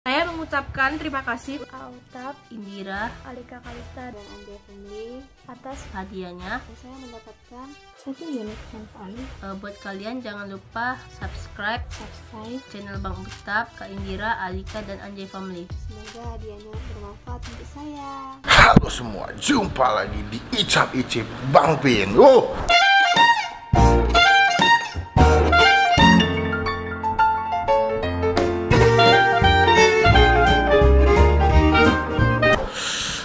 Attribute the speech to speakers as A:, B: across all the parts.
A: Saya mengucapkan terima kasih
B: Autap,
A: Indira,
B: Alika Kalista, dan Anjay Family atas
A: hadiahnya.
B: saya mendapatkan 1 unit handphone.
A: Buat kalian jangan lupa subscribe channel Bang Utap, Kak Indira, Alika, dan Anjay Family.
B: Semoga hadiahnya bermanfaat untuk saya.
C: Halo semua, jumpa lagi di Icap Icip Bang Pin.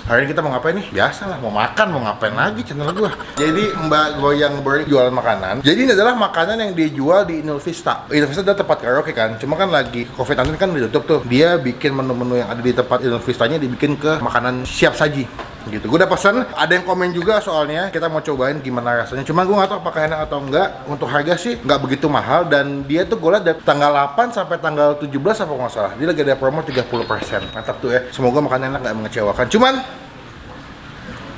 C: Hari ini kita mau ngapain nih? Biasalah, mau makan, mau ngapain lagi channel gua. Jadi Mbak Goyang Burger jualan makanan. Jadi ini adalah makanan yang dijual di Inul Vista. Inul Vista adalah tempat karaoke kan. Cuma kan lagi COVID-19 kan udah tutup tuh. Dia bikin menu-menu yang ada di tempat Inul Vistanya dibikin ke makanan siap saji. Gitu. Gue udah pesen. Ada yang komen juga soalnya. Kita mau cobain gimana rasanya. Cuma gue nggak tahu apakah enak atau enggak. Untuk harga sih nggak begitu mahal. Dan dia tuh gue liat dari tanggal 8 sampai tanggal 17 apa nggak salah. Dia lagi ada promo 30%. Mantap tuh ya. Semoga makanan enak, nggak mengecewakan. Cuman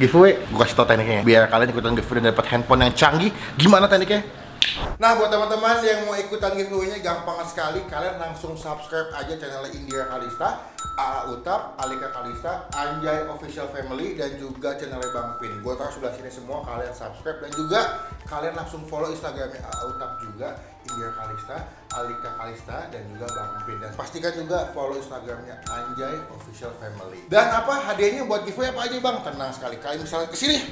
C: giveaway, gue kasih tau tekniknya biar kalian ikutan giveaway dan dapat handphone yang canggih. Gimana tekniknya? Nah, buat teman-teman yang mau ikutan giveaway-nya gampang sekali. Kalian langsung subscribe aja channel Indira Kalista, AA Utap, Alika Kalista, Anjay Official Family, dan juga channel Bang Pin. Gue taruh sebelah sini semua, kalian subscribe. Dan juga kalian langsung follow Instagramnya AA Utap juga, Indira Kalista, Alika Kalista, dan juga Bang Pin. Dan pastikan juga follow Instagramnya Anjay Official Family. Dan apa hadiahnya buat giveaway apa aja Bang? Tenang sekali, kalian misalnya kesini,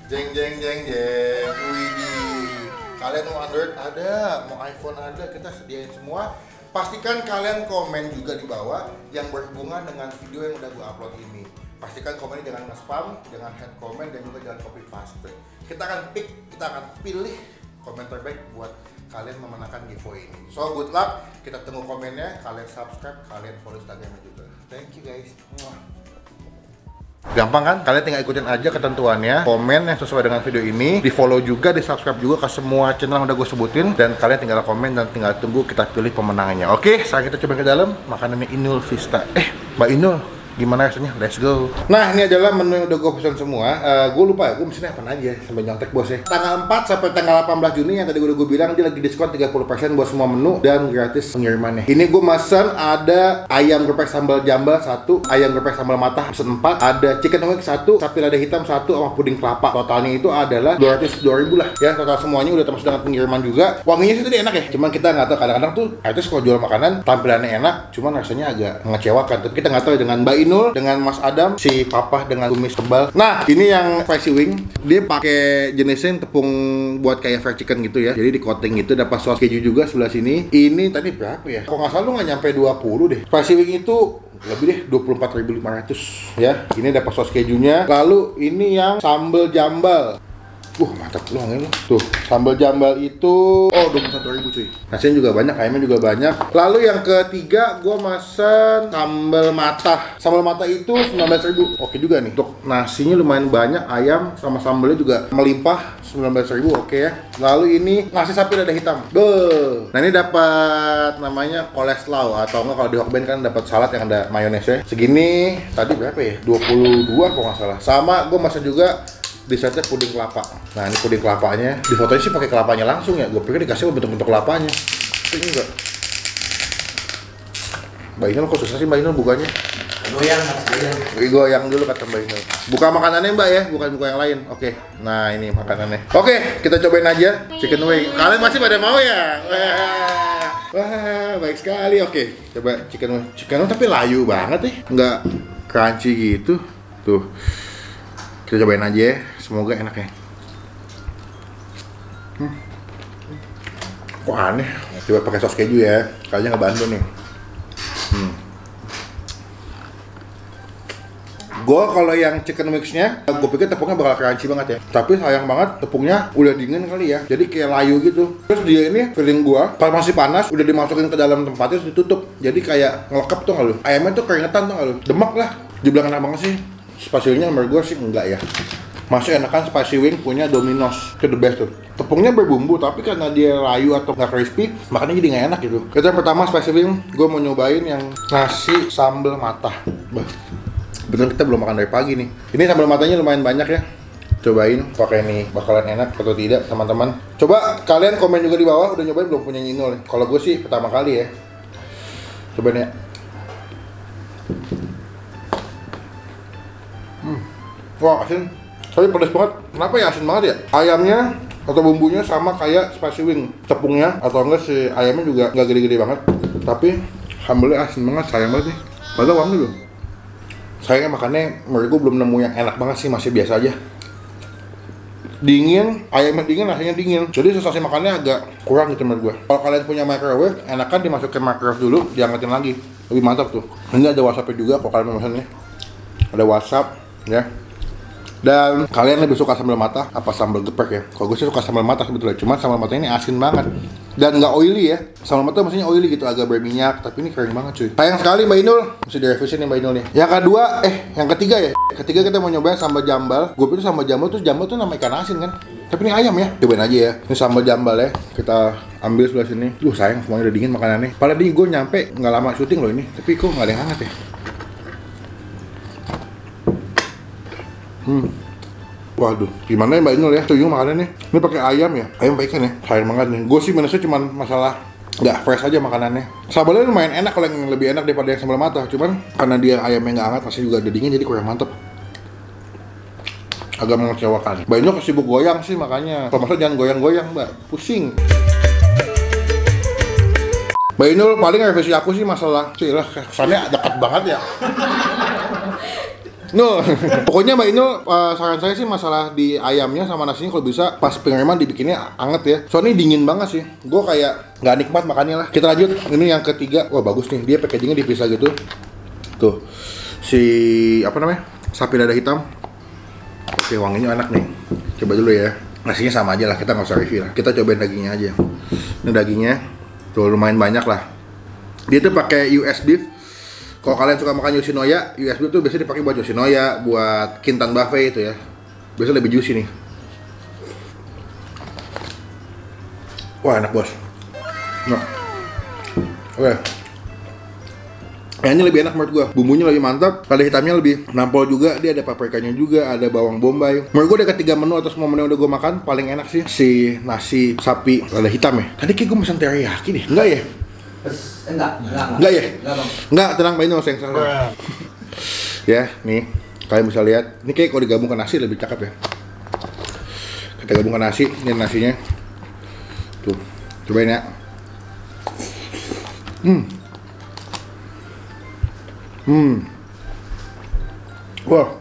C: jeng jeng jeng jeng, widih. Kalian mau Android ada, mau iPhone ada, kita sediain semua. Pastikan kalian komen juga di bawah yang berhubungan dengan video yang udah gue upload ini. Pastikan komennya jangan nge-spam, jangan head comment, dan juga jangan copy paste. Kita akan pilih komen terbaik buat kalian memenangkan giveaway ini. So good luck, kita tunggu komennya, kalian subscribe, kalian follow Instagramnya juga. Thank you guys. Gampang kan? Kalian tinggal ikutin aja ketentuannya, komen yang sesuai dengan video ini, di follow juga, di subscribe juga ke semua channel yang udah gue sebutin, dan kalian tinggal komen dan tinggal tunggu kita pilih pemenangnya. Oke, sekarang kita coba ke dalam makanannya Inul Vista. Mbak Inul, gimana rasanya? Let's go. Nah, ini adalah menu yang udah gue pesan semua. Gue lupa ya, gue mesinnya apa aja sampai nyontek bos ya. Tanggal 4 sampai tanggal 18 Juni yang tadi gue bilang, dia lagi diskon 30% buat semua menu dan gratis pengirimannya. Ini gue pesan ada ayam geprek sambal jambal 1, ayam geprek sambal matah pesan 4, ada chicken wings 1, sapi lada hitam 1, sama puding kelapa. Totalnya itu adalah 202.000 lah ya. Total semuanya udah termasuk dengan pengiriman juga. Wanginya sih tadi enak ya. Cuman kita nggak tahu, kadang-kadang tuh artis kalau jual makanan tampilannya enak, cuman rasanya agak mengecewakan. Tapi kita nggak tahu dengan Mbak Inul, dengan Mas Adam, si papa dengan kumis tebal. Nah, ini yang spicy wing. Dia pakai jenisnya tepung buat kayak fried chicken gitu ya. Jadi di coating itu dapat saus keju juga sebelah sini. Ini tadi berapa ya? Kok nggak salah lu nggak nyampe 20 deh. Spicy wing itu lebih deh, 24.500 ya. Ini dapat saus kejunya. Lalu ini yang sambal jambal. Mantap loh ini. Tuh, sambal jambal itu 21.000 cuy. Nasinya juga banyak, ayamnya juga banyak. Lalu yang ketiga gue mesen sambal matah. Sambal matah itu 19.000. Oke juga nih. Untuk nasinya lumayan banyak, ayam sama sambalnya juga melimpah, 19.000. Oke ya. Lalu ini nasi sapi lada hitam. Nah, ini dapat namanya coleslaw, atau enggak kalau di Hokben kan dapat salad yang ada mayonesnya. Segini tadi berapa ya? 22 kalau nggak salah. Sama gue mesen juga dessertnya puding kelapa. Nah, ini puding kelapanya. Di fotonya sih pakai kelapanya langsung ya. Gue pikir dikasih bentuk-bentuk kelapanya. Tapi enggak. Mbak Inul kok susah sih Mbak Inul bukanya?
D: Goyang mas, goyang.
C: Goyang dulu kata Mbak Inul. Buka makanannya Mbak ya, bukan buka yang lain. Oke. Nah, ini makanannya. Oke, kita cobain aja chicken wing. Kalian masih pada mau ya? Wah, baik sekali. Oke, coba chicken wing. Chicken wing tapi layu banget nih. Enggak crunchy gitu. Tuh. Kita cobain aja ya, semoga enak ya. Kok aneh? Coba pakai saus keju ya, kayaknya ngebantu nih. Gue kalau yang chicken mixnya, gue pikir tepungnya bakal crunchy banget ya. Tapi sayang banget tepungnya udah dingin kali ya, jadi kayak layu gitu. Terus dia ini feeling gue, pas masih panas udah dimasukin ke dalam tempatnya terus ditutup. Jadi kayak ngelekep tuh nggak lu? Ayamnya tuh keringetan tuh nggak lu? Demak lah. Dibilang enak banget sih. Spicy wingnya menurut gue sih enggak ya. Masih enakan spicy wing punya Domino's, itu the best tuh. Tepungnya berbumbu, tapi karena dia layu atau nggak crispy, makanya jadi nggak enak gitu. Itu yang pertama spicy wing, gue mau nyobain yang nasi sambal matah. Bener kita belum makan dari pagi nih. Ini sambal matanya lumayan banyak ya. Cobain, pakai ini bakalan enak atau tidak teman-teman. Coba kalian komen juga di bawah, udah nyobain belum punya Inul. Kalau gue sih pertama kali ya. Cobain ya. Wah, asin. Tapi pedas banget. Kenapa ya asin banget ya? Ayamnya atau bumbunya sama kayak spicy wing. Tepungnya atau enggak si ayamnya juga nggak gede-gede banget. Tapi sambelnya asin banget, sayang banget nih. Padahal wangi loh. Sayangnya makannya menurut gue belum nemu yang enak banget sih, masih biasa aja. Dingin, ayamnya dingin, nasinya dingin. Jadi sensasi makannya agak kurang gitu menurut gue. Kalau kalian punya microwave, enakan dimasukin microwave dulu, diangkatin lagi. Lebih mantap tuh. Ini ada WhatsApp juga kalau kalian mau pesan nih. Ada WhatsApp ya. Dan kalian lebih suka sambal mata apa sambal geprek ya? Kalau gue sih suka sambal mata sebetulnya, cuma sambal mata ini asin banget dan nggak oily ya. Sambal mata maksudnya oily gitu, agak berminyak, tapi ini kering banget cuy. Sayang sekali Mbak Inul, mesti direvisi nih Mbak Inul nih. Yang kedua, yang ketiga ya. Ketiga kita mau nyobain sambal jambal. Gue pikir sambal jambal tuh nama ikan asin kan? Tapi ini ayam ya. Cobain aja ya. Ini sambal jambal ya. Kita ambil sebelah sini. Sayang semuanya udah dingin makanannya. Padahal gue nyampe nggak lama syuting loh ini, tapi kok nggak ada yang hangat ya. Waduh, gimana ya Mbak Inul ya? Setuju makanannya. Ini pakai ayam ya, ayam pakai ikan ya. Sayang banget nih. Gue sih minusnya cuma masalah nggak fresh aja makanannya. Sambalnya lumayan enak, kalau yang lebih enak daripada yang sambal mata. Cuman karena dia ayamnya nggak hangat, masih juga ada dingin, jadi kurang mantep. Agak mengecewakan. Mbak Inul kesibuk goyang sih makanya. Kalau masa jangan goyang-goyang Mbak, pusing. Mbak Inul paling revisi aku sih masalah, lah kesannya dekat banget ya. No, pokoknya Mbak Inul saran saya sih masalah di ayamnya sama nasinya kalau bisa pas pengiriman dibikinnya anget ya. Soalnya dingin banget sih. Gue kayak nggak nikmat makannya lah. Kita lanjut. Ini yang ketiga. Wah bagus nih. Dia packagingnya dipisah gitu. Tuh si apa namanya? Sapi dada hitam. Oke, wanginya enak nih. Coba dulu ya. Nasinya sama aja lah. Kita nggak usah review lah. Kita cobain dagingnya aja. Ini dagingnya. Tuh lumayan banyak lah. Dia tuh pakai US beef. Kalau kalian suka makan Yoshinoya, US beef tuh biasanya dipakai buat Yoshinoya, buat Kintan buffet itu ya. Biasanya lebih juicy nih. Wah enak bos. Nah, oke. Ini lebih enak menurut gua. Bumbunya lebih mantap, lada hitamnya lebih nampol juga. Dia ada paprikanya juga, ada bawang bombay. Menurut gua ada ketiga menu atau semua menu yang udah gua makan paling enak sih si nasi sapi lada hitam ya. Tadi kayak gua pesan teriyaki deh, enggak ya?
D: Enggak
C: ya?
D: Bang.
C: Enggak, tenang Mbak Inul, sayang salah. Ya, nih kalian bisa lihat. Ini kayak kalau digabung ke nasi lebih cakep ya. Kita gabung ke nasi, ini nasinya. Tuh, cobain ya. Wah,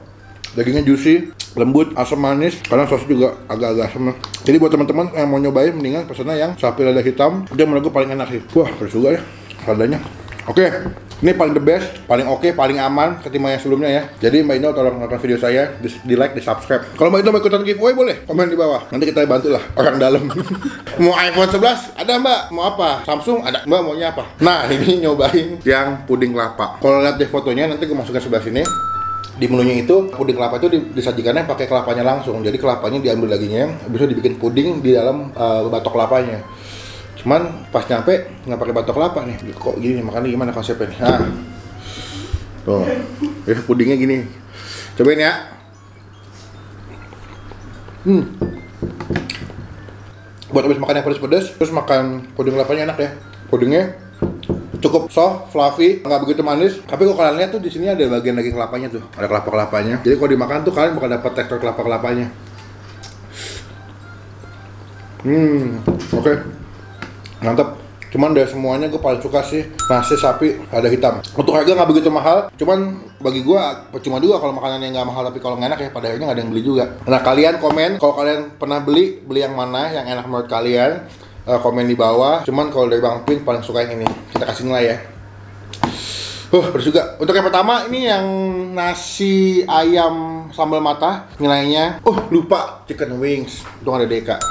C: dagingnya juicy, lembut, asam manis. Kadang sosnya juga agak-agak asam. Jadi buat teman-teman yang mau nyobain, mendingan pesannya yang sapi lada hitam. Dia menurut gue paling enak sih. Wah, pedas juga ya ladanya. Oke, ini paling the best, paling oke, paling aman ketimbang yang sebelumnya ya. Jadi Mbak Inul tolong nonton video saya, di like, di subscribe. Kalau Mbak Inul mau ikutan giveaway boleh komen di bawah. Nanti kita bantu lah orang dalam. Mau iPhone 11? Ada Mbak. Mau apa? Samsung? Ada. Mbak maunya apa? Nah, ini nyobain yang puding kelapa. Kalau lihat di fotonya nanti gue masukin sebelah sini. Di menunya itu puding kelapa itu disajikannya pakai kelapanya langsung. Jadi kelapanya diambil dagingnya, habis itu dibikin puding di dalam batok kelapanya. Cuman pas nyampe nggak pakai batok kelapa nih. Kok gini makannya gimana konsepnya nih? Nah, tuh, ya pudingnya gini. Cobain ya. Buat habis makan yang pedas-pedas, terus makan puding kelapanya enak ya. Pudingnya cukup soft, fluffy, nggak begitu manis. Tapi kalau kalian lihat tuh di sini ada bagian daging kelapanya tuh, ada kelapa-kelapanya. Jadi kalau dimakan tuh kalian bakal dapat tekstur kelapa-kelapanya. Oke. Mantap. Cuman dari semuanya gue paling suka sih nasi sapi lada hitam. Untuk harga nggak begitu mahal, cuman bagi gue percuma juga kalau makanannya nggak mahal tapi kalau nggak enak ya pada akhirnya nggak ada yang beli juga. Nah kalian komen kalau kalian pernah beli yang mana yang enak menurut kalian. Komen di bawah. Cuman kalau dari Bang Pin paling suka yang ini. Kita kasih nilai ya. Terus juga untuk yang pertama ini yang nasi ayam sambal mata nilainya. Lupa chicken wings. Itu ada DK.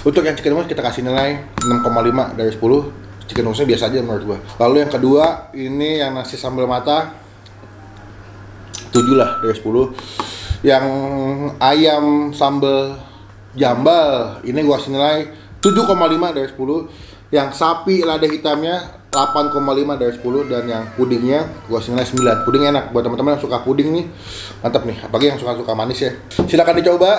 C: Untuk yang chicken wings kita kasih nilai 6,5 dari 10. Chicken wingsnya biasa aja menurut gua. Lalu yang kedua ini yang nasi sambal mata 7 lah dari 10. Yang ayam sambal jambal ini gua kasih nilai 7,5 dari 10. Yang sapi lada hitamnya 8,5 dari 10. Dan yang pudingnya gua kasih nilai 9. Puding enak buat teman-teman yang suka puding nih. Mantap nih, apalagi yang suka manis ya. Silakan dicoba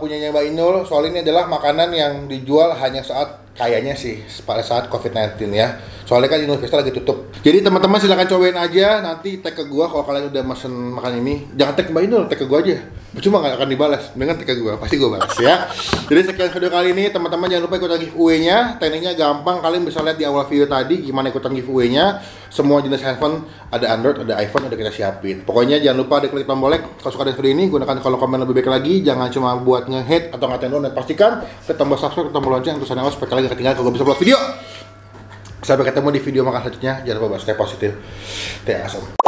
C: punyanya Mbak Inul. Soal ini adalah makanan yang dijual hanya saat Kayaknya sih pada saat COVID-19 ya. Soalnya kan Inul Vista lagi tutup. Jadi teman-teman silahkan cobain aja. Nanti tag ke gua kalau kalian udah mesen makan ini. Jangan tag Mbak Inul, tag ke gua aja. Cuma nggak akan dibalas. Dengan tag ke gua, pasti gua balas ya. Jadi sekian video kali ini. Teman-teman jangan lupa ikutan giveaway-nya. Tekniknya gampang. Kalian bisa lihat di awal video tadi gimana ikutan giveaway-nya. Semua jenis handphone, ada Android, ada iPhone, udah kita siapin. Pokoknya jangan lupa diklik tombol like kalau suka dengan video ini. Gunakan kolom komen lebih baik lagi. Jangan cuma buat nge-hate atau ngatain doang. Dan pastikan klik tombol subscribe, tombol lonceng, terus channel supaya kalian gak ketinggalan kalau gue bisa upload video. Sampai ketemu di video makan selanjutnya. Jangan lupa stay positif, stay awesome.